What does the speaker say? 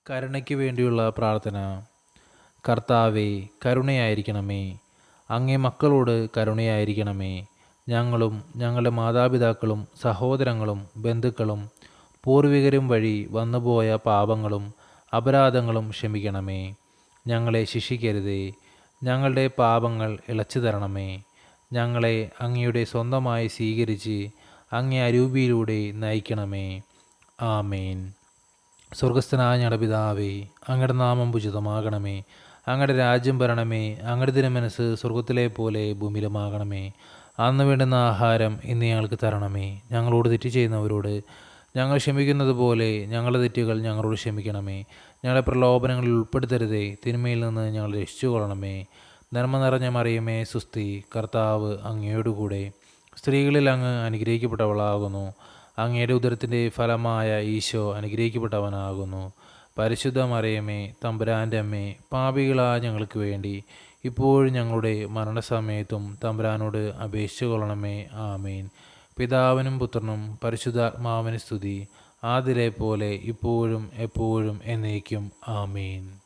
കരുണയ്ക്ക് വേണ്ടിയുള്ള പ്രാർത്ഥന. കർത്താവേ, കരുണയായിരിക്കണമേ. അങ്ങേ മക്കളോട് കരുണയായിരിക്കണമേ. ഞങ്ങളും ഞങ്ങളുടെ മാതാപിതാക്കളും സഹോദരങ്ങളും ബന്ധുക്കളും പൂർവികരും വഴി വന്നുപോയ പാപങ്ങളും അപരാധങ്ങളും ക്ഷമിക്കണമേ. ഞങ്ങളെ ശിക്ഷിക്കരുതേ. ഞങ്ങളുടെ പാപങ്ങൾ ഇളച്ചു തരണമേ. ഞങ്ങളെ അങ്ങയുടെ സ്വന്തമായി സ്വീകരിച്ച് അങ്ങേ അരൂപിയിലൂടെ നയിക്കണമേ. ആമേൻ. സ്വർഗസ്ഥനായ ഞങ്ങളുടെ പിതാവേ, അങ്ങയുടെ നാമം പൂജിതമാകണമേ. അങ്ങയുടെ രാജ്യം വരണമേ. അങ്ങയുടെ തിരുമനസ്സ് സ്വർഗത്തിലെ പോലെ ഭൂമിയിലുമാകണമേ. അന്ന് വേണ്ടുന്ന ആഹാരം ഇന്ന് ഞങ്ങൾക്ക് തരണമേ. ഞങ്ങളോട് തെറ്റ് ചെയ്യുന്നവരോട് ഞങ്ങൾ ക്ഷമിക്കുന്നത് പോലെ ഞങ്ങളുടെ തെറ്റുകൾ ഞങ്ങളോട് ക്ഷമിക്കണമേ. ഞങ്ങളെ പ്രലോഭനങ്ങളിൽ ഉൾപ്പെടുത്തരുതേ. തിന്മയിൽ നിന്ന് ഞങ്ങൾ രക്ഷിച്ചുകൊള്ളണമേ. നന്മ നിറഞ്ഞ മറിയമേ, സുസ്തി, കർത്താവ് അങ്ങയോടുകൂടെ സ്ത്രീകളിൽ അങ്ങ് അനുഗ്രഹിക്കപ്പെട്ടവളാകുന്നു. അങ്ങയുടെ ഉദരത്തിൻ്റെ ഫലമായ ഈശോ അനുഗ്രഹിക്കപ്പെട്ടവനാകുന്നു. പരിശുദ്ധ മറിയമേ, തമ്പുരാൻ്റെ അമ്മേ, പാപികളായ ഞങ്ങൾക്ക് വേണ്ടി ഇപ്പോഴും ഞങ്ങളുടെ മരണസമയത്തും തമ്പുരാനോട് അപേക്ഷിച്ചു കൊള്ളണമേ. ആമേൻ. പിതാവിനും പുത്രനും പരിശുദ്ധാത്മാവിന് സ്തുതി, ആദിലെ പോലെ ഇപ്പോഴും എപ്പോഴും എന്നേക്കും. ആമേൻ.